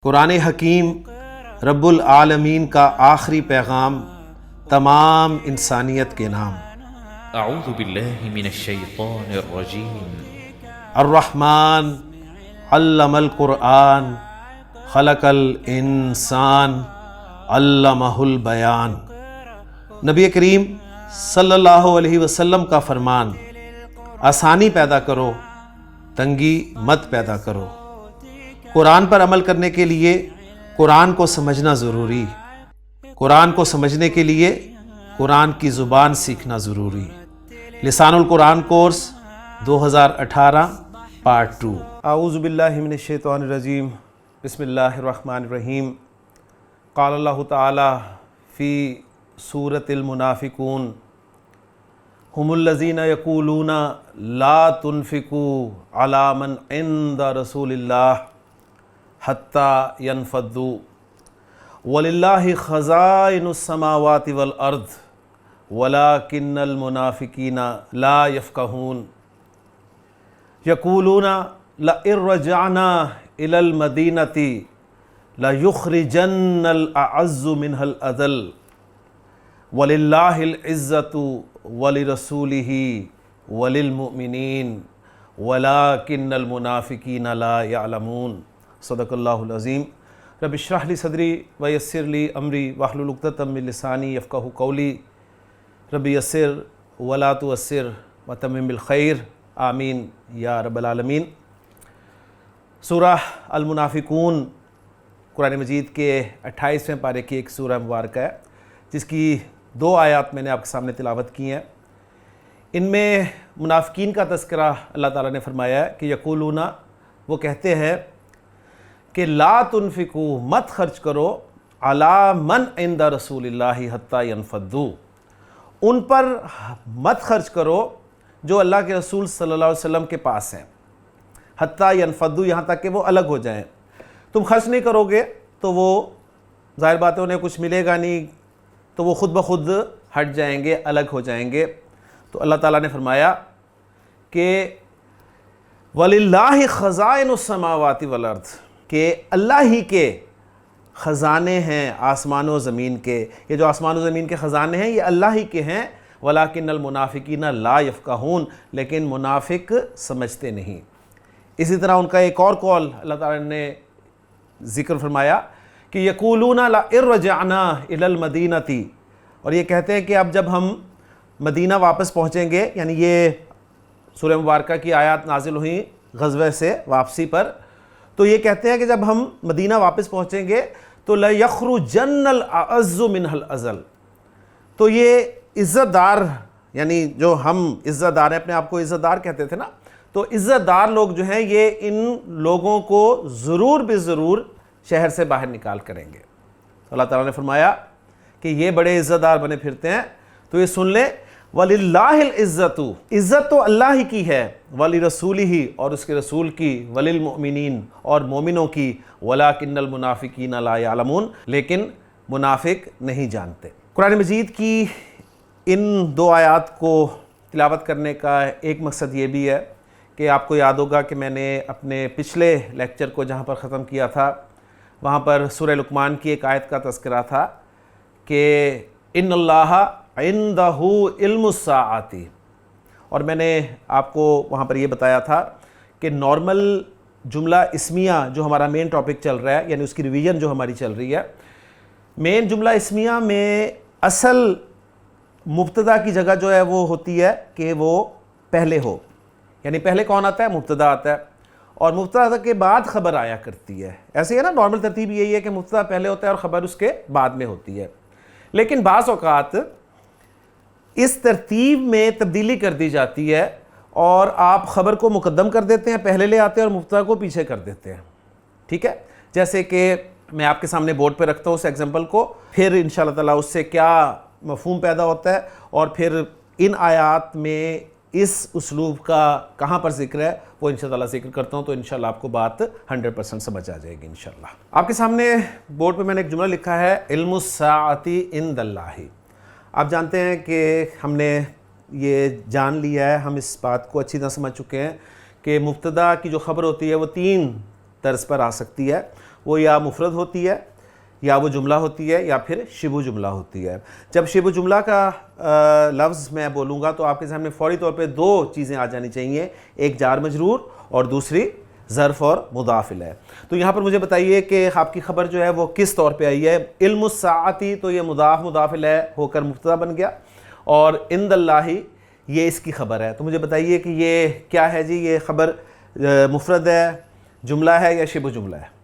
قرآن حکیم رب العالمین کا آخری پیغام تمام انسانیت کے نام۔ اعوذ باللہ من الشیطان الرجیم۔ الرحمن علم القرآن خلق الانسان علمہ البیان۔ نبی کریم صلی اللہ علیہ وسلم کا فرمان، آسانی پیدا کرو، تنگی مت پیدا کرو۔ قرآن پر عمل کرنے کے لیے قرآن کو سمجھنا ضروری، قرآن کو سمجھنے کے لیے قرآن کی زبان سیکھنا ضروری۔ لسان القرآن کورس 2018 پارٹ 2۔ اعوذ باللہ من الشیطان الرجیم، بسم اللہ الرحمن الرحیم۔ قال اللہ تعالی فی سورۃ المنافقون ہم الذین یقولون لا تنفقوا علی من عند رسول اللہ حتی ینفضوا وللہ خزائن السماوات والارض ولکن المنافقین لا یفقہون یقولون لئن رجعنا الی المدینۃ لیخرجن الاعز منها الاذل وَلِلَّهِ الْعِزَّةُ وَلِرَسُولِهِ وَلِلْمُؤْمِنِينَ وَلَكِنَّ الْمُنَافِقِينَ لَا يَعْلَمُونَ۔ صدق اللہ العظیم۔ رب اشرح لی صدری ویسر لی امری واحلل عقدۃ من لسانی یفقہوا قولی۔ رب یسر ولا تعسر وتمم بالخیر، آمین یا رب العالمین۔ سورہ المنافقون قرآن مجید کے 28ویں پارے کی ایک سورہ مبارکہ ہے، جس کی 2 آیات میں نے آپ کے سامنے تلاوت کی ہیں۔ ان میں منافقین کا تذکرہ اللہ تعالیٰ نے فرمایا ہے کہ یقولون، وہ کہتے ہیں کہ لا تنفقوا، مت خرچ کرو، علی من عند رسول اللہ حتی ینفضوا، ان پر مت خرچ کرو جو اللہ کے رسول صلی اللہ علیہ وسلم کے پاس ہیں، حتی ینفضوا، یہاں تک کہ وہ الگ ہو جائیں۔ تم خرچ نہیں کرو گے تو وہ ظاہر بات ہے انہیں کچھ ملے گا نہیں، تو وہ خود بخود ہٹ جائیں گے، الگ ہو جائیں گے۔ تو اللہ تعالیٰ نے فرمایا کہ وَلِلَّهِ خَزَائِنُ السَّمَاوَاتِ وَالْأَرْضِ، کہ اللہ ہی کے خزانے ہیں آسمان و زمین کے۔ یہ جو آسمان و زمین کے خزانے ہیں یہ اللہ ہی کے ہیں۔ وَلَكِنَّ الْمُنَافِقِينَ لَا يَفْقَهُونَ، لیکن منافق سمجھتے نہیں۔ اسی طرح ان کا ایک اور قول اللہ تعالیٰ نے ذکر فرمایا کہ یقولون لئن رجعنا الی المدینۃ، اور یہ کہتے ہیں کہ اب جب ہم مدینہ واپس پہنچیں گے، یعنی یہ سورہ مبارکہ کی آیات نازل ہوئیں غزوہ سے واپسی پر، تو یہ کہتے ہیں کہ جب ہم مدینہ واپس پہنچیں گے تو لیخرجن الاعز منها الاذل، تو یہ عزت دار، یعنی جو ہم عزت دار ہیں، اپنے آپ کو عزت دار کہتے تھے نا، تو عزت دار لوگ جو ہیں یہ ان لوگوں کو ضرور بے ضرور شہر سے باہر نکال کریں گے۔ اللہ تعالیٰ نے فرمایا کہ یہ بڑے عزت دار بنے پھرتے ہیں، تو یہ سن لیں وَلِلَّهِ الْعِزَّةُ، عزت تو اللہ ہی کی ہے، وَلِرَسُولِهِ، اور اس کے رسول کی، وَلِلْمُؤْمِنِينَ، اور مومنوں کی، وَلَكِنَّ الْمُنَافِقِينَ لَا يَعْلَمُونَ، لیکن منافق نہیں جانتے۔ قرآن مجید کی ان 2 آیات کو تلاوت کرنے کا ایک مقصد یہ بھی ہے کہ آپ کو یاد ہوگا کہ میں نے اپنے پچھلے لیکچر کو جہاں پر ختم کیا تھا وہاں پر سورہ لقمان کی ایک آیت کا تذکرہ تھا کہ ان اللہ عندہ علم الساعۃ، اور میں نے آپ کو وہاں پر یہ بتایا تھا کہ نارمل جملہ اسمیہ جو ہمارا مین ٹاپک چل رہا ہے، یعنی اس کی ریویژن جو ہماری چل رہی ہے، مین جملہ اسمیہ میں اصل مبتدا کی جگہ جو ہے وہ ہوتی ہے کہ وہ پہلے ہو، یعنی پہلے کون آتا ہے؟ مبتدا آتا ہے، اور مبتدا کے بعد خبر آیا کرتی ہے۔ ایسے ہی ہے نا، نارمل ترتیب یہی ہے کہ مبتدا پہلے ہوتا ہے اور خبر اس کے بعد میں ہوتی ہے، لیکن بعض اوقات اس ترتیب میں تبدیلی کر دی جاتی ہے اور آپ خبر کو مقدم کر دیتے ہیں، پہلے لے آتے ہیں، اور مبتدا کو پیچھے کر دیتے ہیں۔ ٹھیک ہے، جیسے کہ میں آپ کے سامنے بورڈ پہ رکھتا ہوں اس ایگزامپل کو، پھر انشاءاللہ تعالیٰ اس سے کیا مفہوم پیدا ہوتا ہے، اور پھر ان آیات میں اس اسلوب کا کہاں پر ذکر ہے وہ انشاءاللہ ذکر کرتا ہوں، تو انشاءاللہ آپ کو بات 100% سمجھ آ جائے گی انشاءاللہ۔ آپ کے سامنے بورڈ پہ میں نے ایک جملہ لکھا ہے، علم الساعۃ عند اللہ۔ آپ جانتے ہیں کہ ہم نے یہ جان لیا ہے، ہم اس بات کو اچھی طرح سمجھ چکے ہیں کہ مبتدا کی جو خبر ہوتی ہے وہ 3 طرز پر آ سکتی ہے۔ وہ یا مفرد ہوتی ہے یا وہ جملہ ہوتی ہے یا پھر شبہ جملہ ہوتی ہے۔ جب شبہ جملہ کا لفظ میں بولوں گا تو آپ کے سامنے فوری طور پہ دو چیزیں آ جانی چاہیے، ایک جار مجرور اور دوسری ظرف اور مضاف الیہ۔ تو یہاں پر مجھے بتائیے کہ آپ کی خبر جو ہے وہ کس طور پہ آئی ہے؟ علم الساعتی، تو یہ مضاف الیہ ہو کر مبتدا بن گیا، اور عند اللہ یہ اس کی خبر ہے۔ تو مجھے بتائیے کہ یہ کیا ہے جی؟ یہ خبر مفرد ہے، جملہ ہے یا شبہ جملہ ہے؟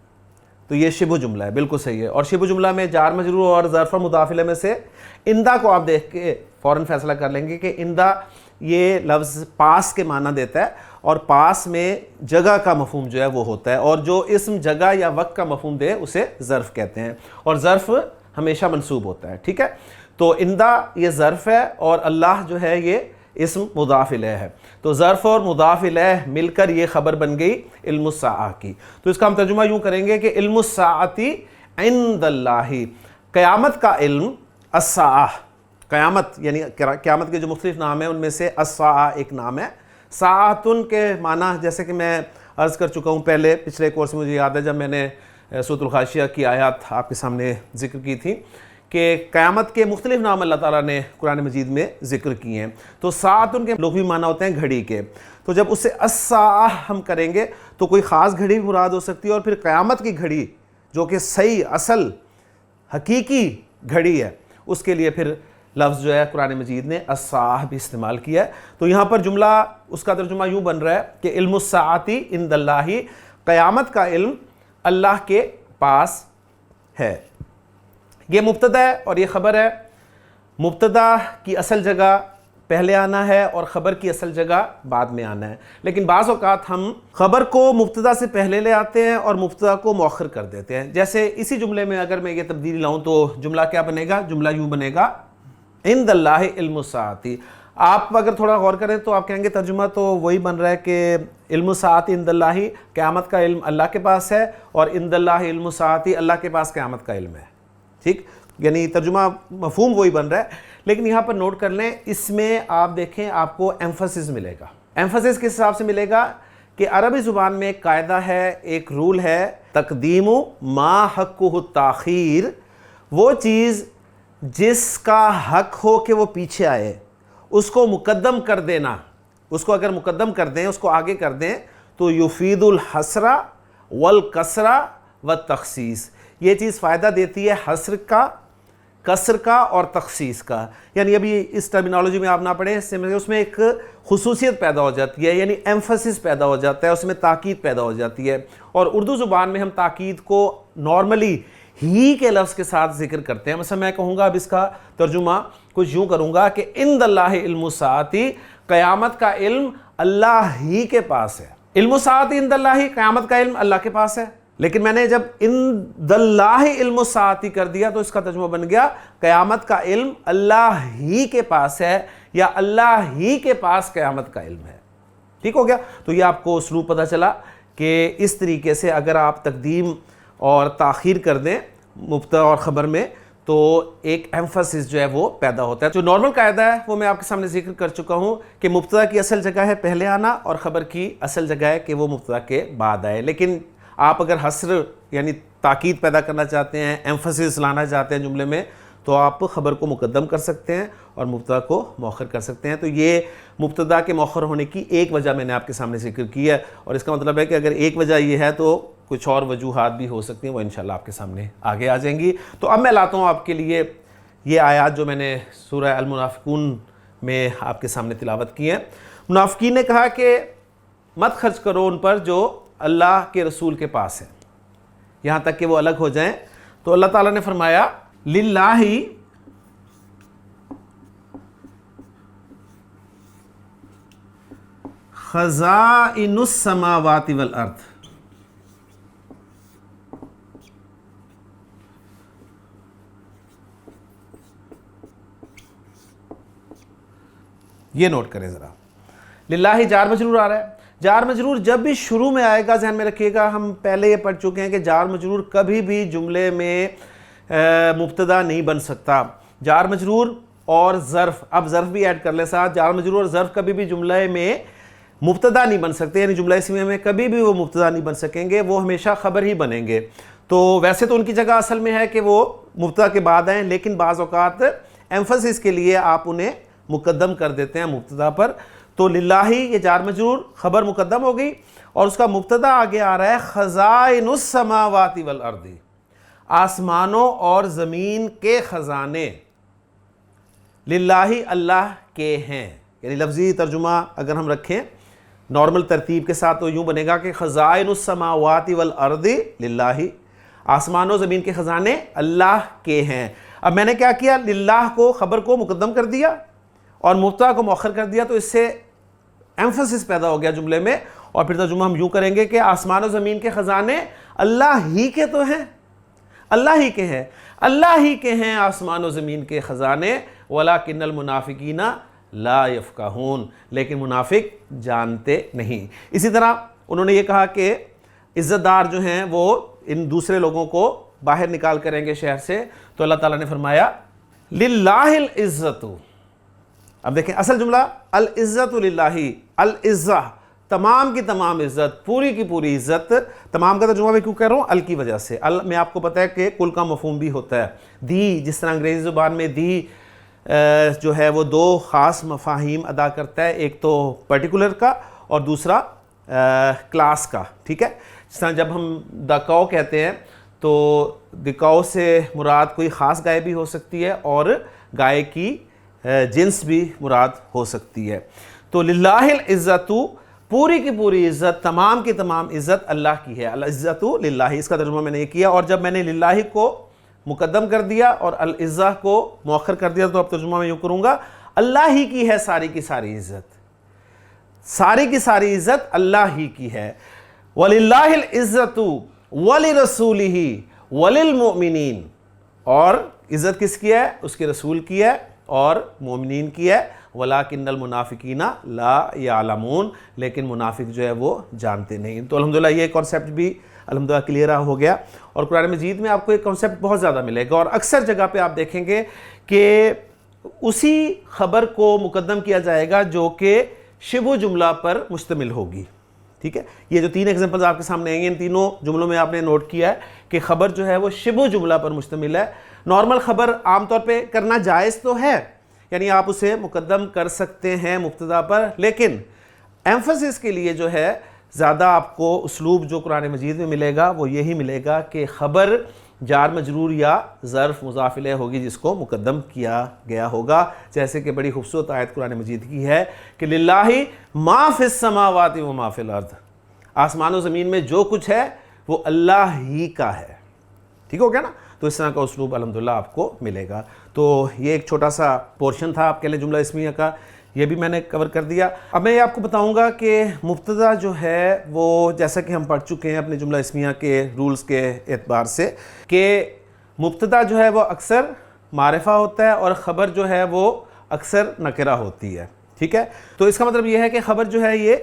تو یہ شبہ جملہ ہے، بالکل صحیح ہے۔ اور شبہ جملہ میں جار مجرور اور ظرف اور مضاف الیہ میں سے اندہ کو آپ دیکھ کے فوراً فیصلہ کر لیں گے کہ اندہ یہ لفظ پاس کے معنی دیتا ہے، اور پاس میں جگہ کا مفہوم جو ہے وہ ہوتا ہے، اور جو اسم جگہ یا وقت کا مفہوم دے اسے ظرف کہتے ہیں، اور ظرف ہمیشہ منصوب ہوتا ہے، ٹھیک ہے؟ تو اندہ یہ ظرف ہے اور اللہ جو ہے یہ اسم مضاف الیہ ہے۔ تو ظرف اور مضاف الیہ مل کر یہ خبر بن گئی علم الساعہ کی۔ تو اس کا ہم ترجمہ یوں کریں گے کہ علم الساعتی عند اللہ، قیامت کا علم، الساعہ قیامت یعنی قیامت کے جو مختلف نام ہیں ان میں سے الساعہ ایک نام ہے۔ ساعتن کے معنی جیسے کہ میں عرض کر چکا ہوں پہلے پچھلے کورس میں، مجھے یاد ہے جب میں نے سورۃ الغاشیہ کی آیات آپ کے سامنے ذکر کی تھی کہ قیامت کے مختلف نام اللہ تعالیٰ نے قرآن مجید میں ذکر کیے ہیں۔ تو ساعتن کے لغوی معنی ہوتے ہیں گھڑی کے، تو جب اسے الساعہ ہم کریں گے تو کوئی خاص گھڑی بھی مراد ہو سکتی ہے، اور پھر قیامت کی گھڑی جو کہ صحیح اصل حقیقی گھڑی ہے اس کے لیے پھر لفظ جو ہے قرآن مجید نے الساعہ بھی استعمال کیا ہے۔ تو یہاں پر جملہ اس کا ترجمہ یوں بن رہا ہے کہ علم الساعتی عند اللہ، قیامت کا علم اللہ کے پاس ہے۔ یہ مبتدا ہے اور یہ خبر ہے۔ مبتدا کی اصل جگہ پہلے آنا ہے اور خبر کی اصل جگہ بعد میں آنا ہے، لیکن بعض اوقات ہم خبر کو مبتدا سے پہلے لے آتے ہیں اور مبتدا کو مؤخر کر دیتے ہیں۔ جیسے اسی جملے میں اگر میں یہ تبدیلی لاؤں تو جملہ کیا بنے گا؟ جملہ یوں بنے گا عند اللہ علم الساعتی۔ آپ اگر تھوڑا غور کریں تو آپ کہیں گے ترجمہ تو وہی بن رہا ہے کہ علم الساعتی عند اللہ، قیامت کا علم اللہ کے پاس ہے، اور عند اللہ علم الساعتی، اللہ کے پاس قیامت کا علم ہے، ٹھیک؟ یعنی ترجمہ مفہوم وہی بن رہا ہے، لیکن یہاں پر نوٹ کر لیں اس میں آپ دیکھیں آپ کو ایمفسس ملے گا۔ ایمفسس کس حساب سے ملے گا کہ عربی زبان میں ایک قاعدہ ہے، ایک رول ہے، تقدیم ما حقہ التاخیر، وہ چیز جس کا حق ہو کہ وہ پیچھے آئے اس کو مقدم کر دینا، اس کو اگر مقدم کر دیں، اس کو آگے کر دیں تو یفید الحصر والکسر والتخصیص، یہ چیز فائدہ دیتی ہے حصر کا، کسر کا اور تخصیص کا۔ یعنی ابھی اس ٹرمینالوجی میں آپ نہ پڑھیں، اس میں ایک خصوصیت پیدا ہو جاتی ہے، یعنی ایمفسس پیدا ہو جاتا ہے، اس میں تاکید پیدا ہو جاتی ہے۔ اور اردو زبان میں ہم تاکید کو نارملی ہی کے لفظ کے ساتھ ذکر کرتے ہیں۔ مثلا میں کہوں گا اب اس کا ترجمہ کچھ یوں کروں گا کہ عند اللہ علم الساعتی، قیامت کا علم اللہ ہی کے پاس ہے۔ علم الساعتی عند اللہ، قیامت کا علم اللہ کے پاس ہے، لیکن میں نے جب عند اللہ علم الساعتی کر دیا تو اس کا ترجمہ بن گیا قیامت کا علم اللہ ہی کے پاس ہے، یا اللہ ہی کے پاس قیامت کا علم ہے۔ ٹھیک ہو گیا؟ تو یہ آپ کو اسلوب پتہ چلا کہ اس طریقے سے اگر آپ تقدیم اور تاخیر کر دیں مبتدا اور خبر میں تو ایک ایمفسس جو ہے وہ پیدا ہوتا ہے۔ جو نارمل قاعدہ ہے وہ میں آپ کے سامنے ذکر کر چکا ہوں کہ مبتدا کی اصل جگہ ہے پہلے آنا، اور خبر کی اصل جگہ ہے کہ وہ مبتدا کے بعد آئے۔ لیکن آپ اگر حصر یعنی تاکید پیدا کرنا چاہتے ہیں، ایمفسس لانا چاہتے ہیں جملے میں، تو آپ خبر کو مقدم کر سکتے ہیں اور مبتدا کو مؤخر کر سکتے ہیں۔ تو یہ مبتدا کے مؤخر ہونے کی ایک وجہ میں نے آپ کے سامنے ذکر کی ہے، اور اس کا مطلب ہے کہ اگر ایک وجہ یہ ہے تو کچھ اور وجوہات بھی ہو سکتی ہیں، وہ انشاءاللہ آپ کے سامنے آگے آ جائیں گی۔ تو اب میں لاتا ہوں آپ کے لیے یہ آیات جو میں نے سورہ المنافقون میں آپ کے سامنے تلاوت کی ہیں۔ منافقین نے کہا کہ مت خرچ کرو ان پر جو اللہ کے رسول کے پاس ہیں، یہاں تک کہ وہ الگ ہو جائیں۔ تو اللہ تعالیٰ نے فرمایا للہ خزائن السماوات والارض، یہ نوٹ کریں ذرا، للہ جار مجرور آ رہا ہے۔ جار مجرور جب بھی شروع میں آئے گا ذہن میں رکھیے گا، ہم پہلے یہ پڑھ چکے ہیں کہ جار مجرور کبھی بھی جملے میں مبتدا نہیں بن سکتا۔ جار مجرور اور ظرف، اب ظرف بھی ایڈ کر لیں ساتھ، جار مجرور اور ظرف کبھی بھی جملے میں مبتدا نہیں بن سکتے، یعنی جملہ اسمیہ میں کبھی بھی وہ مبتدا نہیں بن سکیں گے، وہ ہمیشہ خبر ہی بنیں گے۔ تو ویسے تو ان کی جگہ اصل میں ہے کہ وہ مبتدا کے بعد آئیں، لیکن بعض اوقات ایمفسس کے لیے آپ انہیں مقدم کر دیتے ہیں مبتدا پر. تو للہ یہ جار مجرور، خبر مقدم ہو گئی اور اس کا مبتدا آگے آ رہا ہے خزائن السماوات والارض، آسمانوں اور زمین کے خزانے للہ اللہ کے ہیں. یعنی لفظی ترجمہ اگر ہم رکھیں نارمل ترتیب کے ساتھ تو یوں بنے گا کہ خزائن السماوات والارض للہ، آسمانوں زمین کے خزانے اللہ کے ہیں. اب میں نے کیا کیا، للہ کو خبر کو مقدم کر دیا اور مبتدا کو مؤخر کر دیا، تو اس سے ایمفسس پیدا ہو گیا جملے میں. اور پھر ترجمہ ہم یوں کریں گے کہ آسمان و زمین کے خزانے اللہ ہی کے تو ہیں، اللہ ہی کے ہیں، اللہ ہی کے ہیں آسمان و زمین کے خزانے، وَلَكِنَّ الْمُنَافِقِينَ لَا يَفْقَهُونَ، لیکن منافق جانتے نہیں. اسی طرح انہوں نے یہ کہا کہ عزت دار جو ہیں وہ ان دوسرے لوگوں کو باہر نکال کریں گے شہر سے، تو اللہ تعالیٰ نے فرمایا لِلَّهِ الْعِزَّةُ. اب دیکھیں اصل جملہ العزت للہ، العزہ تمام کی تمام عزت، پوری کی پوری عزت. تمام کا ترجمہ میں کیوں کہہ رہا ہوں؟ ال کی وجہ سے. ال میں آپ کو پتہ ہے کہ کل کا مفہوم بھی ہوتا ہے. دی، جس طرح انگریزی زبان میں دی جو ہے وہ دو خاص مفاہیم ادا کرتا ہے، ایک تو پرٹیکولر کا اور دوسرا کلاس کا. ٹھیک ہے، جس طرح جب ہم دا کاؤ کہتے ہیں تو دی کاؤ سے مراد کوئی خاص گائے بھی ہو سکتی ہے اور گائے کی جنس بھی مراد ہو سکتی ہے. تو للہ العزت، پوری کی پوری عزت، تمام کی تمام عزت اللہ کی ہے. العزت للہ، اس کا ترجمہ میں نے یہ کیا. اور جب میں نے للہ کو مقدم کر دیا اور العزہ کو مؤخر کر دیا، تو اب ترجمہ میں یوں کروں گا اللہ ہی کی ہے ساری کی ساری عزت، ساری کی ساری عزت اللہ ہی کی ہے. وَلِلَّهِ الْعِزَّةُ وَلِرَسُولِهِ وَلِلْمُؤْمِنِينَ، اور عزت کس کی ہے؟ اس کے رسول کی ہے اور مومنین کی ہے. وَلَكِنَّ الْمُنَافِقِينَ لَا يَعْلَمُونَ، لیکن منافق جو ہے وہ جانتے نہیں. تو الحمدللہ یہ کانسیپٹ بھی الحمدللہ کلیئر ہو گیا. اور قرآن مجید میں آپ کو ایک کانسیپٹ بہت زیادہ ملے گا، اور اکثر جگہ پہ آپ دیکھیں گے کہ اسی خبر کو مقدم کیا جائے گا جو کہ شبہ جملہ پر مشتمل ہوگی. ٹھیک ہے، یہ جو تین ایگزامپلز آپ کے سامنے آئیں گے، ان تینوں جملوں میں آپ نے نوٹ کیا ہے کہ خبر جو ہے وہ شبہ جملہ پر مشتمل ہے. نارمل خبر عام طور پہ کرنا جائز تو ہے، یعنی آپ اسے مقدم کر سکتے ہیں مبتدا پر، لیکن ایمفسس کے لیے جو ہے زیادہ آپ کو اسلوب جو قرآن مجید میں ملے گا وہ یہی ملے گا کہ خبر جار مجرور یا ظرف مضاف الیہ ہوگی جس کو مقدم کیا گیا ہوگا. جیسے کہ بڑی خوبصورت آیت قرآن مجید کی ہے کہ للہ ما فی السماوات و ما فی الارض، آسمان و زمین میں جو کچھ ہے وہ اللہ ہی کا ہے. ٹھیک ہو گیا نا؟ تو اس طرح کا اسلوب الحمدللہ آپ کو ملے گا. تو یہ ایک چھوٹا سا پورشن تھا آپ کے لیے جملہ اسمیہ کا، یہ بھی میں نے کور کر دیا. اب میں یہ آپ کو بتاؤں گا کہ مبتدا جو ہے وہ جیسا کہ ہم پڑھ چکے ہیں اپنے جملہ اسمیہ کے رولز کے اعتبار سے کہ مبتدا جو ہے وہ اکثر معرفہ ہوتا ہے اور خبر جو ہے وہ اکثر نکرہ ہوتی ہے. ٹھیک ہے، تو اس کا مطلب یہ ہے کہ خبر جو ہے یہ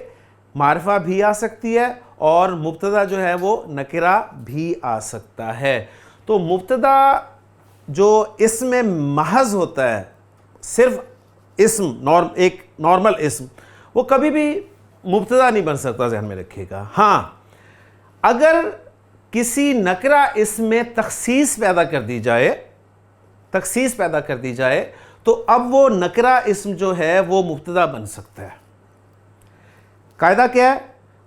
معرفہ بھی آ سکتی ہے اور مبتدا جو ہے وہ نکرہ بھی آ سکتا ہے. تو مبتدا جو اسم محض ہوتا ہے، صرف اسم، ایک نارمل اسم، وہ کبھی بھی مبتدا نہیں بن سکتا، ذہن میں رکھیے گا. ہاں اگر کسی نکرہ اسم میں تخصیص پیدا کر دی جائے، تخصیص پیدا کر دی جائے تو اب وہ نکرہ اسم جو ہے وہ مبتدا بن سکتا ہے. قاعدہ کیا ہے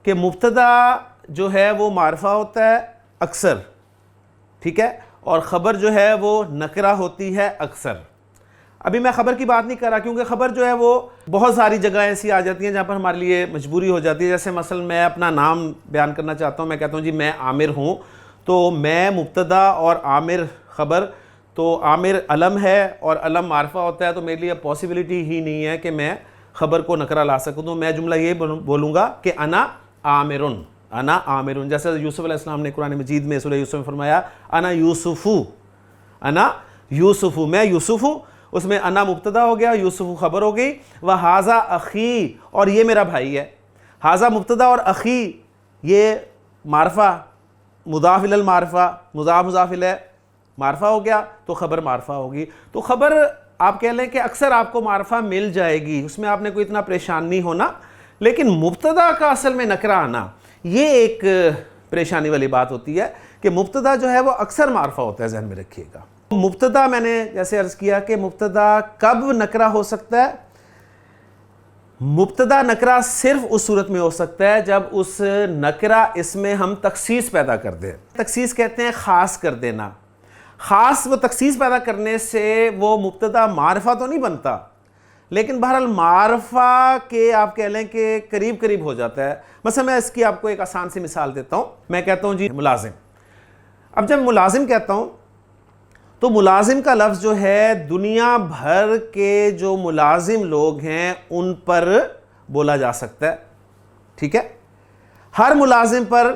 کہ مبتدا جو ہے وہ معرفہ ہوتا ہے اکثر، ٹھیک ہے، اور خبر جو ہے وہ نکرہ ہوتی ہے اکثر. ابھی میں خبر کی بات نہیں کر رہا کیونکہ خبر جو ہے وہ بہت ساری جگہ ایسی آ جاتی ہیں جہاں پر ہمارے لیے مجبوری ہو جاتی ہے. جیسے مثلا میں اپنا نام بیان کرنا چاہتا ہوں، میں کہتا ہوں جی میں عامر ہوں، تو میں مبتدا اور عامر خبر، تو عامر علم ہے اور علم معرفہ ہوتا ہے، تو میرے لیے پاسبلٹی ہی نہیں ہے کہ میں خبر کو نکرہ لا سکوں. تو میں جملہ یہ بولوں گا کہ انا عامرن، انا عامرن. جیسے یوسف علیہ السلام نے قرآن مجید میں سورہ یوسف میں فرمایا انا یوسفو، انا یوسفو، میں یوسف ہوں. اس میں انا مبتدا ہو گیا، یوسف خبر ہو گئی. وَهَذَا أَخِي، اور یہ میرا بھائی ہے. ہاذا مبتدا اور اخی یہ معرفہ، مضاف الی المعرفہ، مضاف الیہ معرفہ ہو گیا تو خبر معرفہ ہوگی. تو خبر آپ کہہ لیں کہ اکثر آپ کو معرفہ مل جائے گی، اس میں آپ نے کوئی اتنا پریشان نہیں ہونا. لیکن مبتدا کا اصل میں نکرہ آنا یہ ایک پریشانی والی بات ہوتی ہے کہ مبتدا جو ہے وہ اکثر معرفہ ہوتا ہے، ذہن میں رکھیے گا۔ مبتدا میں نے جیسے عرض کیا کہ مبتدا کب نکرہ ہو سکتا ہے؟ مبتدا نکرہ صرف اس صورت میں ہو سکتا ہے جب اس نکرہ اس میں ہم تخصیص پیدا کر دیں۔ تخصیص کہتے ہیں خاص کر دینا۔ خاص وہ تخصیص پیدا کرنے سے وہ مبتدا معرفہ تو نہیں بنتا، لیکن بہرحال معرفہ کے آپ کہہ لیں کہ قریب قریب ہو جاتا ہے۔ مثلا میں اس کی آپ کو ایک آسان سی مثال دیتا ہوں۔ میں کہتا ہوں جی ملازم۔ اب جب ملازم کہتا ہوں تو ملازم کا لفظ جو ہے دنیا بھر کے جو ملازم لوگ ہیں ان پر بولا جا سکتا ہے، ٹھیک ہے؟ ہر ملازم پر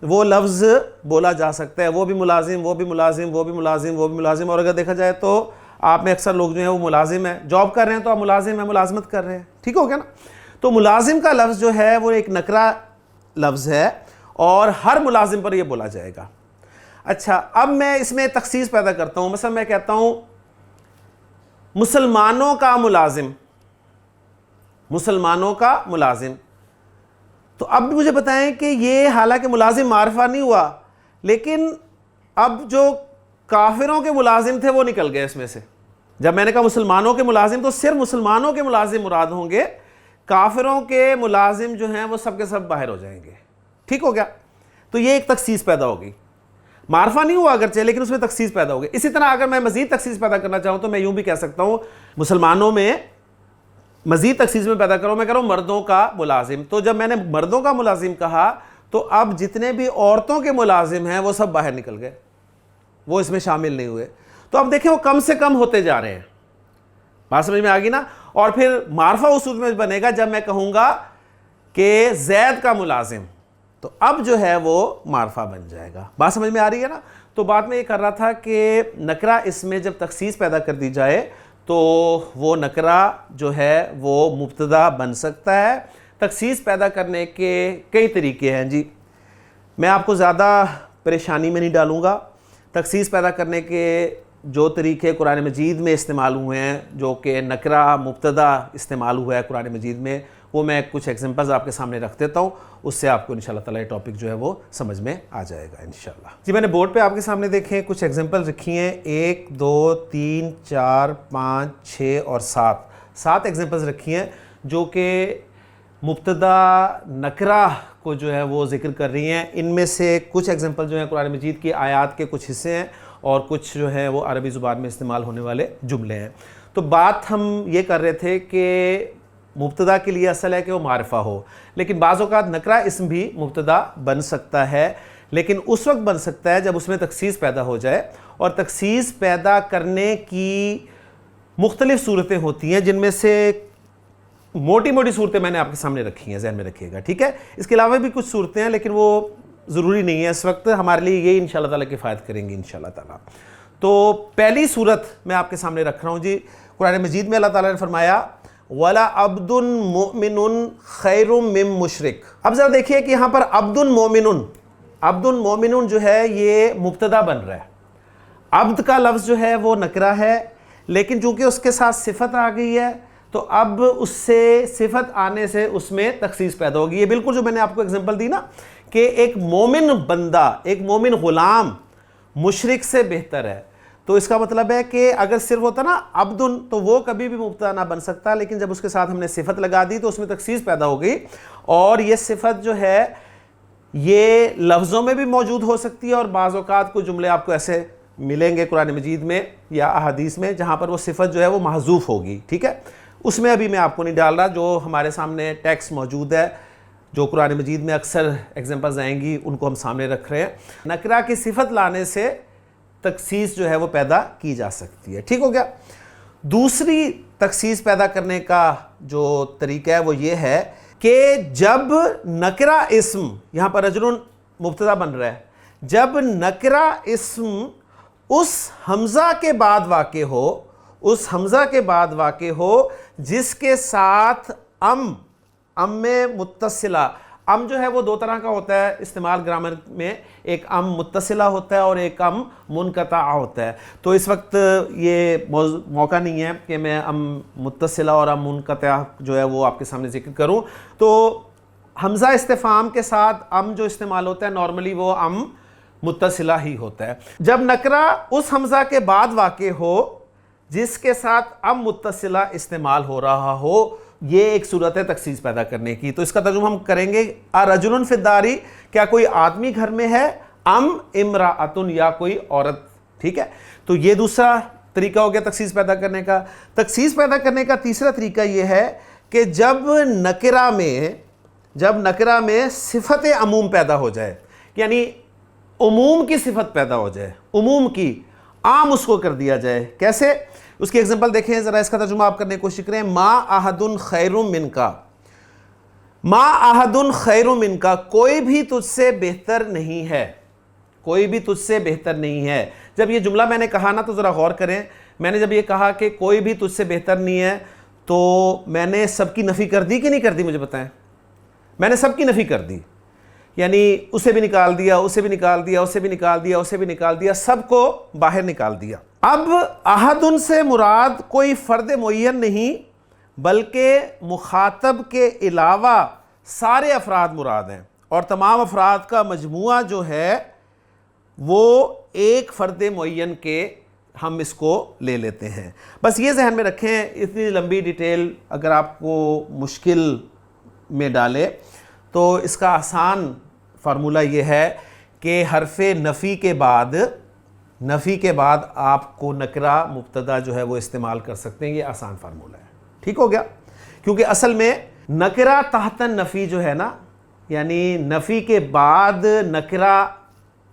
وہ لفظ بولا جا سکتا ہے، وہ بھی ملازم، وہ بھی ملازم، وہ بھی ملازم، وہ بھی ملازم۔ اور اگر دیکھا جائے تو آپ میں اکثر لوگ جو ہیں وہ ملازم ہیں، جاب کر رہے ہیں تو آپ ملازم ہیں، ملازمت کر رہے ہیں، ٹھیک ہو گیا نا؟ تو ملازم کا لفظ جو ہے وہ ایک نکرہ لفظ ہے اور ہر ملازم پر یہ بولا جائے گا۔ اچھا، اب میں اس میں تخصیص پیدا کرتا ہوں۔ مثلا میں کہتا ہوں مسلمانوں کا ملازم، مسلمانوں کا ملازم، تو اب مجھے بتائیں کہ یہ حالانکہ ملازم معرفہ نہیں ہوا، لیکن اب جو کافروں کے ملازم تھے وہ نکل گئے اس میں سے۔ جب میں نے کہا مسلمانوں کے ملازم تو صرف مسلمانوں کے ملازم مراد ہوں گے، کافروں کے ملازم جو ہیں وہ سب کے سب باہر ہو جائیں گے، ٹھیک ہو گیا؟ تو یہ ایک تخصیص پیدا ہوگی، معرفہ نہیں ہوا اگرچہ لیکن اس میں تخصیص پیدا ہوگی۔ اسی طرح اگر میں مزید تخصیص پیدا کرنا چاہوں تو میں یوں بھی کہہ سکتا ہوں مسلمانوں میں مزید تخصیص میں پیدا کروں، میں کہہ رہا ہوں مردوں کا ملازم۔ تو جب میں نے مردوں کا ملازم کہا تو اب جتنے بھی عورتوں کے ملازم ہیں وہ سب باہر نکل گئے، وہ اس میں شامل نہیں ہوئے۔ تو اب دیکھیں وہ کم سے کم ہوتے جا رہے ہیں، بات سمجھ میں آ گئی نا؟ اور پھر معرفہ اس صورت میں بنے گا جب میں کہوں گا کہ زید کا ملازم، تو اب جو ہے وہ معرفہ بن جائے گا۔ بات سمجھ میں آ رہی ہے نا؟ تو بات میں یہ کر رہا تھا کہ نکرہ اس میں جب تخصیص پیدا کر دی جائے تو وہ نکرہ جو ہے وہ مبتدا بن سکتا ہے۔ تخصیص پیدا کرنے کے کئی طریقے ہیں جی، میں آپ کو زیادہ پریشانی میں نہیں ڈالوں گا۔ تخصیص پیدا کرنے کے جو طریقے قرآن مجید میں استعمال ہوئے ہیں، جو کہ نکرہ مبتدا استعمال ہوا ہے قرآن مجید میں، وہ میں کچھ ایگزامپلز آپ کے سامنے رکھ دیتا ہوں، اس سے آپ کو انشاءاللہ تعالیٰ یہ ٹاپک جو ہے وہ سمجھ میں آ جائے گا انشاءاللہ۔ جی میں نے بورڈ پہ آپ کے سامنے دیکھیں کچھ ایگزامپل رکھی ہیں، 1 2 3 4 5 6 اور 7 ایگزامپلز رکھی ہیں جو کہ مبتدا نکرہ کو جو ہے وہ ذکر کر رہی ہیں۔ ان میں سے کچھ ایگزامپل جو ہیں قرآن مجید کی آیات کے کچھ حصے ہیں اور کچھ جو ہیں وہ عربی زبان میں استعمال ہونے والے جملے ہیں۔ تو بات ہم یہ کر رہے تھے کہ مبتدا کے لیے اصل ہے کہ وہ معرفہ ہو، لیکن بعض اوقات نکرہ اسم بھی مبتدا بن سکتا ہے، لیکن اس وقت بن سکتا ہے جب اس میں تخصیص پیدا ہو جائے، اور تخصیص پیدا کرنے کی مختلف صورتیں ہوتی ہیں، جن میں سے موٹی موٹی صورتیں میں نے آپ کے سامنے رکھی ہیں، ذہن میں رکھیے گا، ٹھیک ہے؟ اس کے علاوہ بھی کچھ صورتیں ہیں لیکن وہ ضروری نہیں ہے اس وقت، ہمارے لیے یہ انشاءاللہ تعالیٰ کفایت کریں گی انشاءاللہ تعالیٰ۔ تو پہلی صورت میں آپ کے سامنے رکھ رہا ہوں جی، قرآن مجید میں اللہ تعالیٰ نے فرمایا وَلَعَبْدٌ مُؤْمِنٌ خَيْرٌ مِّن مُشْرِكٍ۔ اب ذرا دیکھیے کہ یہاں پر عبد مومن جو ہے یہ مبتدا بن رہا ہے۔ عبد کا لفظ جو ہے وہ نکرہ ہے، لیکن چونکہ اس کے ساتھ صفت آ گئی ہے تو اب اس سے صفت آنے سے اس میں تخصیص پیدا ہوگی۔ یہ بالکل جو میں نے آپ کو اگزامپل دی نا کہ ایک مومن بندہ، ایک مومن غلام مشرک سے بہتر ہے، تو اس کا مطلب ہے کہ اگر صرف ہوتا نا عبدن تو وہ کبھی بھی مبتدا نہ بن سکتا، لیکن جب اس کے ساتھ ہم نے صفت لگا دی تو اس میں تخصیص پیدا ہو گئی، اور یہ صفت جو ہے یہ لفظوں میں بھی موجود ہو سکتی ہے، اور بعض اوقات کو جملے آپ کو ایسے ملیں گے قرآن مجید میں یا احادیث میں جہاں پر وہ صفت جو ہے وہ محذوف ہوگی، ٹھیک ہے؟ اس میں ابھی میں آپ کو نہیں ڈال رہا، جو ہمارے سامنے ٹیکسٹ موجود ہے، جو قرآن مجید میں اکثر ایگزامپلز آئیں گی ان کو ہم سامنے رکھ رہے ہیں۔ نکرہ کی صفت لانے سے تخصیص جو ہے وہ پیدا کی جا سکتی ہے، ٹھیک ہو گیا؟ دوسری تخصیص پیدا کرنے کا جو طریقہ ہے وہ یہ ہے کہ جب نکرہ اسم، یہاں پر رجل مبتدا بن رہا ہے، جب نکرہ اسم اس حمزہ کے بعد واقع ہو، اس حمزہ کے بعد واقع ہو جس کے ساتھ ام میں متصلہ، ام جو ہے وہ دو طرح کا ہوتا ہے استعمال گرامر میں، ایک ام متصلہ ہوتا ہے اور ایک ام منقطع ہوتا ہے۔ تو اس وقت یہ موقع نہیں ہے کہ میں ام متصلہ اور ام منقطع جو ہے وہ آپ کے سامنے ذکر کروں۔ تو حمزہ استفہام کے ساتھ ام جو استعمال ہوتا ہے نارملی وہ ام متصلہ ہی ہوتا ہے۔ جب نکرہ اس حمزہ کے بعد واقع ہو جس کے ساتھ اب متصلہ استعمال ہو رہا ہو، یہ ایک صورت ہے تخصیص پیدا کرنے کی۔ تو اس کا ترجمہ ہم کریں گے رجل فی الدار، کیا کوئی آدمی گھر میں ہے، ام امرأۃ یا کوئی عورت، ٹھیک ہے۔ تو یہ دوسرا طریقہ ہو گیا تخصیص پیدا کرنے کا۔ تخصیص پیدا کرنے کا تیسرا طریقہ یہ ہے کہ جب نکرہ میں صفت عموم پیدا ہو جائے، یعنی عموم کی صفت پیدا ہو جائے، عموم کی، عام اس کو کر دیا جائے۔ کیسے؟ اس کی ایگزامپل دیکھیں ذرا، اس کا ترجمہ آپ کرنے کی کوشش کریں۔ ما احد خیر منکا، ما احد خیر منکا، کوئی بھی تجھ سے بہتر نہیں ہے، کوئی بھی تجھ سے بہتر نہیں ہے۔ جب یہ جملہ میں نے کہا نا تو ذرا غور کریں، میں نے جب یہ کہا کہ کوئی بھی تجھ سے بہتر نہیں ہے تو میں نے سب کی نفی کر دی کہ نہیں کر دی؟ مجھے بتائیں۔ میں نے سب کی نفی کر دی، یعنی اسے بھی نکال دیا، اسے بھی نکال دیا، اسے بھی نکال دیا، اسے بھی نکال دیا، سب کو باہر نکال دیا۔ اب احد سے مراد کوئی فرد معین نہیں بلکہ مخاطب کے علاوہ سارے افراد مراد ہیں، اور تمام افراد کا مجموعہ جو ہے وہ ایک فرد معین کے ہم اس کو لے لیتے ہیں۔ بس یہ ذہن میں رکھیں، اتنی لمبی ڈیٹیل اگر آپ کو مشکل میں ڈالے تو اس کا آسان فارمولہ یہ ہے کہ حرف نفی کے بعد آپ کو نکرہ مبتدا جو ہے وہ استعمال کر سکتے ہیں۔ یہ آسان فارمولہ ہے، ٹھیک ہو گیا؟ کیونکہ اصل میں نکرہ تحت نفی جو ہے نا، یعنی نفی کے بعد نکرہ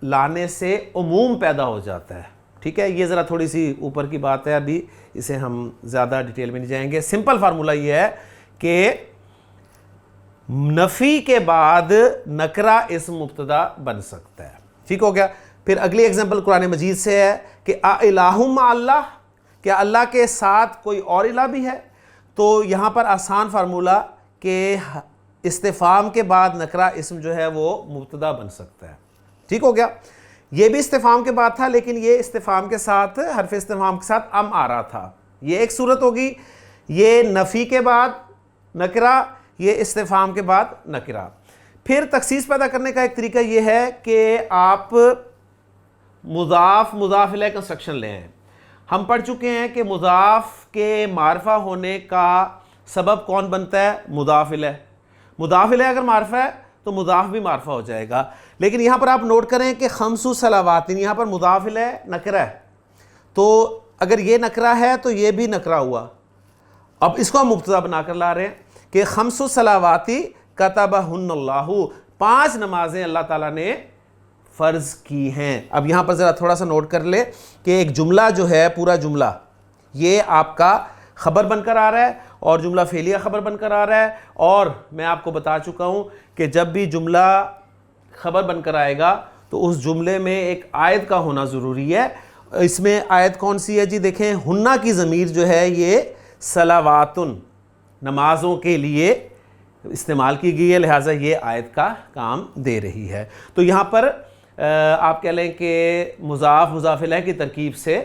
لانے سے عموم پیدا ہو جاتا ہے، ٹھیک ہے؟ یہ ذرا تھوڑی سی اوپر کی بات ہے، ابھی اسے ہم زیادہ ڈیٹیل میں نہیں جائیں گے۔ سمپل فارمولہ یہ ہے کہ نفی کے بعد نکرہ اسم مبتدا بن سکتا ہے، ٹھیک ہو گیا؟ پھر اگلی ایگزامپل قرآن مجید سے ہے کہ اِلٰہٌ مع اللہ، کیا اللہ کے ساتھ کوئی اور الہ بھی ہے؟ تو یہاں پر آسان فارمولہ کہ استفہام کے بعد نکرہ اسم جو ہے وہ مبتدا بن سکتا ہے، ٹھیک ہو گیا؟ یہ بھی استفہام کے بعد تھا، لیکن یہ استفہام کے ساتھ، حرف استفہام کے ساتھ ام آ رہا تھا، یہ ایک صورت ہوگی۔ یہ نفی کے بعد نکرہ، یہ استفہام کے بعد نکرہ۔ پھر تخصیص پیدا کرنے کا ایک طریقہ یہ ہے کہ آپ مضاف الیہ کنسٹرکشن لے آئیں۔ ہم پڑھ چکے ہیں کہ مضاف کے معرفہ ہونے کا سبب کون بنتا ہے؟ مضاف الیہ اگر معرفہ ہے تو مضاف بھی معرفہ ہو جائے گا۔ لیکن یہاں پر آپ نوٹ کریں کہ خمس صلوات، یہاں پر مضاف الیہ نکرہ ہے، تو اگر یہ نکرہ ہے تو یہ بھی نکرہ ہوا۔ اب اس کو ہم مبتدا بنا کر لا رہے ہیں کہ خمس صلوات کتبہن اللہ، 5 نمازیں اللہ تعالیٰ نے فرض کی ہیں۔ اب یہاں پر ذرا تھوڑا سا نوٹ کر لے کہ ایک جملہ جو ہے، پورا جملہ یہ آپ کا خبر بن کر آ رہا ہے اور جملہ فعلیہ خبر بن کر آ رہا ہے، اور میں آپ کو بتا چکا ہوں کہ جب بھی جملہ خبر بن کر آئے گا تو اس جملے میں ایک آیت کا ہونا ضروری ہے۔ اس میں آیت کون سی ہے جی؟ دیکھیں، ہنہ کی ضمیر جو ہے یہ صلواتن، نمازوں کے لیے استعمال کی گئی ہے، لہٰذا یہ آیت کا کام دے رہی ہے۔ تو یہاں پر آپ کہہ لیں کہ مضاف الیہ کی ترکیب سے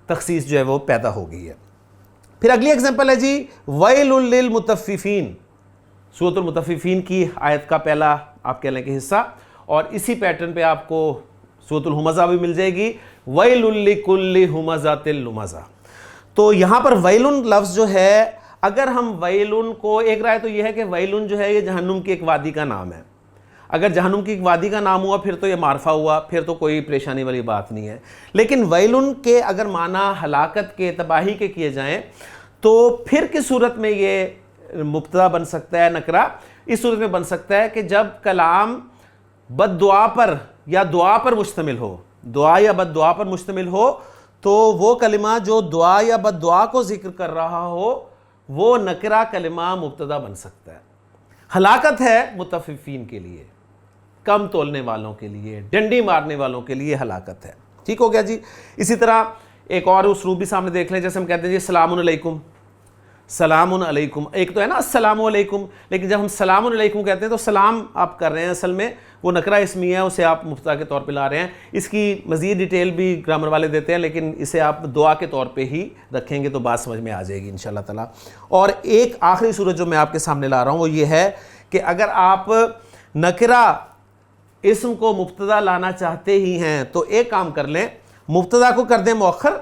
تخصیص جو ہے وہ پیدا ہو گئی ہے۔ پھر اگلی ایگزامپل ہے جی ویل للمطففین، سورۃ المطففین کی آیت کا پہلا آپ کہہ لیں کہ حصہ، اور اسی پیٹرن پہ آپ کو سورۃ الہمزہ بھی مل جائے گی، ویل لکل ہمزۃ لمزہ۔ تو یہاں پر ویلن لفظ جو ہے، اگر ہم ویلن کو، ایک رائے تو یہ ہے کہ ویلن جو ہے یہ جہنم کی ایک وادی کا نام ہے، اگر جہنم کی ایک وادی کا نام ہوا پھر تو یہ معرفہ ہوا، پھر تو کوئی پریشانی والی بات نہیں ہے۔ لیکن ویلن کے اگر معنی ہلاکت کے، تباہی کے کیے جائیں تو پھر کس صورت میں یہ مبتدا بن سکتا ہے نکرہ؟ اس صورت میں بن سکتا ہے کہ جب کلام بد دعا پر یا دعا پر مشتمل ہو، دعا یا بد دعا پر مشتمل ہو، تو وہ کلمہ جو دعا یا بد دعا کو ذکر کر رہا ہو وہ نکرہ کلمہ مبتدا بن سکتا ہے۔ ہلاکت ہے مطففین کے لیے، کم تولنے والوں کے لیے، ڈنڈی مارنے والوں کے لیے ہلاکت ہے، ٹھیک ہو گیا جی؟ اسی طرح ایک اور اسلوب بھی سامنے دیکھ لیں، جیسے ہم کہتے ہیں جی سلام علیکم، سلام علیکم، ایک تو ہے نا السلام علیکم، لیکن جب ہم سلام علیکم کہتے ہیں تو سلام آپ کر رہے ہیں، اصل میں وہ نکرہ اسمی ہے، اسے آپ مبتدا کے طور پہ لا رہے ہیں۔ اس کی مزید ڈیٹیل بھی گرامر والے دیتے ہیں، لیکن اسے آپ دعا کے طور پہ ہی رکھیں گے تو بات سمجھ میں آ جائے گی انشاءاللہ تعالیٰ۔ اور ایک آخری صورت جو میں آپ کے سامنے لا رہا ہوں وہ یہ ہے کہ اگر آپ نکرہ اسم کو مبتدا لانا چاہتے ہی ہیں تو ایک کام کر لیں، مبتدا کو کر دیں مؤخر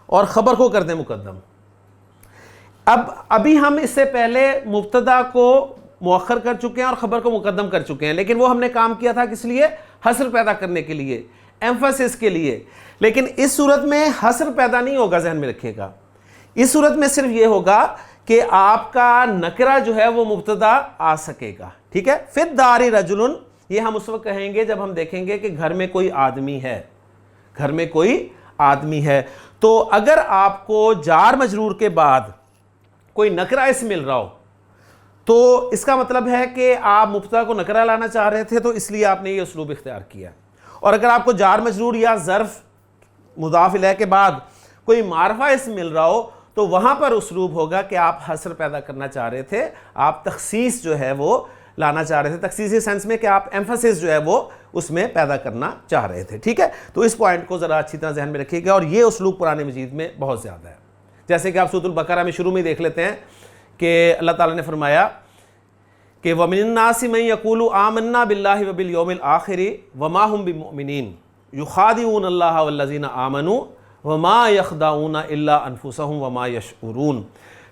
اور خبر کو کر دیں مقدم۔ ابھی ہم اس سے پہلے مبتدا کو مؤخر کر چکے ہیں اور خبر کو مقدم کر چکے ہیں، لیکن وہ ہم نے کام کیا تھا کس لیے؟ حصر پیدا کرنے کے لیے، ایمفسس کے لیے۔ لیکن اس صورت میں حصر پیدا نہیں ہوگا، ذہن میں رکھیے گا۔ اس صورت میں صرف یہ ہوگا کہ آپ کا نکرہ جو ہے وہ مبتدا آ سکے گا، ٹھیک ہے؟ فی الدار رجل، یہ ہم اس وقت کہیں گے جب ہم دیکھیں گے کہ گھر میں کوئی آدمی ہے، گھر میں کوئی آدمی ہے۔ تو اگر آپ کو جار مجرور کے بعد کوئی نکرہ اسم مل رہا ہو تو اس کا مطلب ہے کہ آپ مبتدا کو نکرہ لانا چاہ رہے تھے، تو اس لیے آپ نے یہ اسلوب اختیار کیا۔ اور اگر آپ کو جار مجرور یا ظرف مضاف الیہ کے بعد کوئی معرفہ اسم مل رہا ہو تو وہاں پر اسلوب ہوگا کہ آپ حصر پیدا کرنا چاہ رہے تھے، آپ تخصیص جو ہے وہ لانا چاہ رہے تھے، تخصیصی سینس میں کہ آپ ایمفسس جو ہے وہ اس میں پیدا کرنا چاہ رہے تھے، ٹھیک ہے؟ تو اس پوائنٹ کو ذرا اچھی طرح ذہن میں رکھیے گا، اور یہ اسلوب قرآن مجید میں بہت زیادہ ہے۔ جیسے کہ آپ سورۃ البقرہ میں شروع میں دیکھ لیتے ہیں کہ اللہ تعالیٰ نے فرمایا کہ وَمِنَ النَّاسِ مَن يَقُولُ آمَنَّا بِاللَّهِ وَبِالْيَوْمِ الْآخِرِ وَمَا هُمْ بِمُؤْمِنِينَ يُخَادِعُونَ اللَّهَ وَالَّذِينَ آمَنُوا وَمَا يَخْدَعُونَ إِلَّا أَنفُسَهُمْ وَمَا يَشْعُرُونَ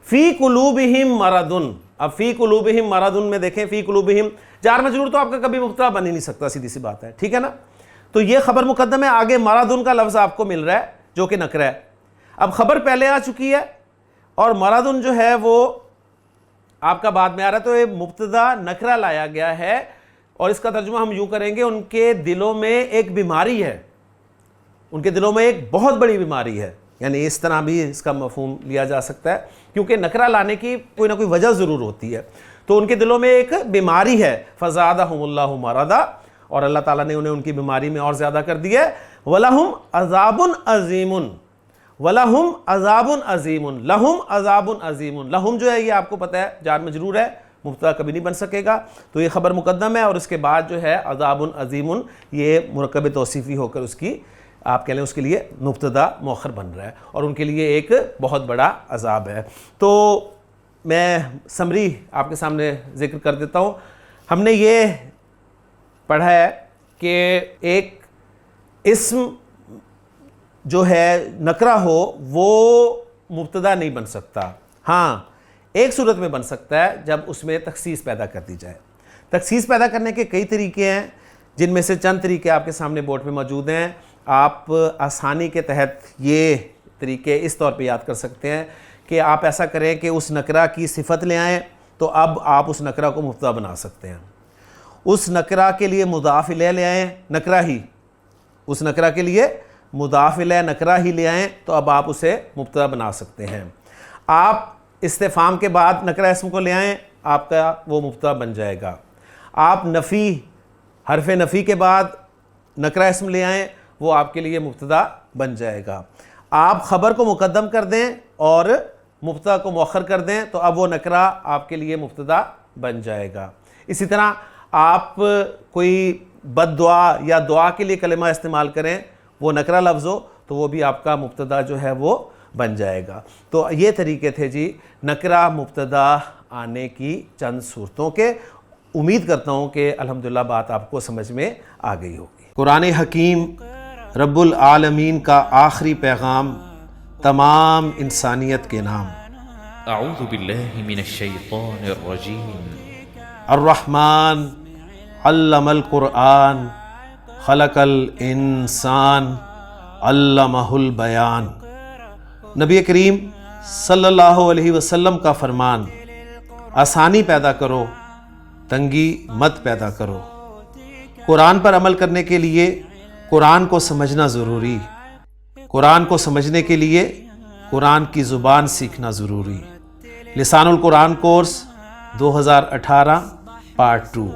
فِي قُلُوبِهِمْ مَرَضٌ۔ اب فی قلوبہم مرض میں دیکھیں، فی قلوبہم جار مجرور تو آپ کا کبھی مبتدا بن ہی نہیں سکتا، سیدھی سی بات ہے، ٹھیک ہے نا؟ تو یہ خبر مقدم ہے، آگے مرض کا لفظ آپ کو مل رہا ہے جو کہ نکرہ ہے۔ اب خبر پہلے آ چکی ہے اور مرض جو ہے وہ آپ کا بعد میں آ رہا ہے، تو یہ مبتدا نکرہ لایا گیا ہے، اور اس کا ترجمہ ہم یوں کریں گے، ان کے دلوں میں ایک بیماری ہے، ان کے دلوں میں ایک بہت بڑی بیماری ہے، یعنی اس طرح بھی اس کا مفہوم لیا جا سکتا ہے، کیونکہ نکرہ لانے کی کوئی نہ کوئی وجہ ضرور ہوتی ہے۔ تو ان کے دلوں میں ایک بیماری ہے، فزادہم اللہ مرضا، اور اللہ تعالیٰ نے انہیں ان کی بیماری میں اور زیادہ کر دیا ہے۔ وَلَهُمْ عَذَابٌ عَظِيمٌ، وَلَهُمْ عَذَابٌ عَظِيمٌ، لَهُمْ عَذَابٌ عَظِيمٌ، لَهُمْ جو ہے یہ آپ کو پتہ ہے جار مجرور ہے، مبتدا کبھی نہیں بن سکے گا، تو یہ خبر مقدم ہے، اور اس کے بعد جو ہے عذاب عظیم، یہ مرکب توصیفی ہو کر اس کی آپ کہہ لیں اس کے لیے مبتدا مؤخر بن رہا ہے، اور ان کے لیے ایک بہت بڑا عذاب ہے۔ تو میں سمری آپ کے سامنے ذکر کر دیتا ہوں۔ ہم نے یہ پڑھا ہے کہ ایک اسم جو ہے نکرہ ہو وہ مبتدا نہیں بن سکتا، ہاں ایک صورت میں بن سکتا ہے جب اس میں تخصیص پیدا کر دی جائے۔ تخصیص پیدا کرنے کے کئی طریقے ہیں، جن میں سے چند طریقے آپ کے سامنے بورڈ پہ موجود ہیں۔ آپ آسانی کے تحت یہ طریقے اس طور پہ یاد کر سکتے ہیں کہ آپ ایسا کریں کہ اس نکرہ کی صفت لے آئیں، تو اب آپ اس نکرہ کو مبتدا بنا سکتے ہیں۔ اس نکرہ کے لیے مضاف الیہ لے آئیں، نکرہ ہی، اس نکرہ کے لیے مضاف الیہ نکرہ ہی لے آئیں، تو اب آپ اسے مبتدا بنا سکتے ہیں۔ آپ استفہام کے بعد نکرہ اسم کو لے آئیں، آپ کا وہ مبتدا بن جائے گا۔ آپ نفی، حرف نفی کے بعد نکرہ اسم لے آئیں، وہ آپ کے لیے مبتدا بن جائے گا۔ آپ خبر کو مقدم کر دیں اور مبتدا کو مؤخر کر دیں، تو اب وہ نکرہ آپ کے لیے مبتدا بن جائے گا۔ اسی طرح آپ کوئی بد دعا یا دعا کے لیے کلمہ استعمال کریں، وہ نکرہ لفظ ہو، تو وہ بھی آپ کا مبتدا جو ہے وہ بن جائے گا۔ تو یہ طریقے تھے جی نکرہ مبتدا آنے کی چند صورتوں کے۔ امید کرتا ہوں کہ الحمدللہ بات آپ کو سمجھ میں آ گئی ہوگی۔ قرآن حکیم رب العالمین کا آخری پیغام تمام انسانیت کے نام۔ اعوذ باللہ من الشیطان الرجیم۔ الرحمن علم القرآن خلق الانسان علمہ البیان۔ نبی کریم صلی اللہ علیہ وسلم کا فرمان، آسانی پیدا کرو، تنگی مت پیدا کرو۔ قرآن پر عمل کرنے کے لیے قرآن کو سمجھنا ضروری، قرآن کو سمجھنے کے لیے قرآن کی زبان سیکھنا ضروری۔ لسان القرآن کورس 2018 پارٹ 2۔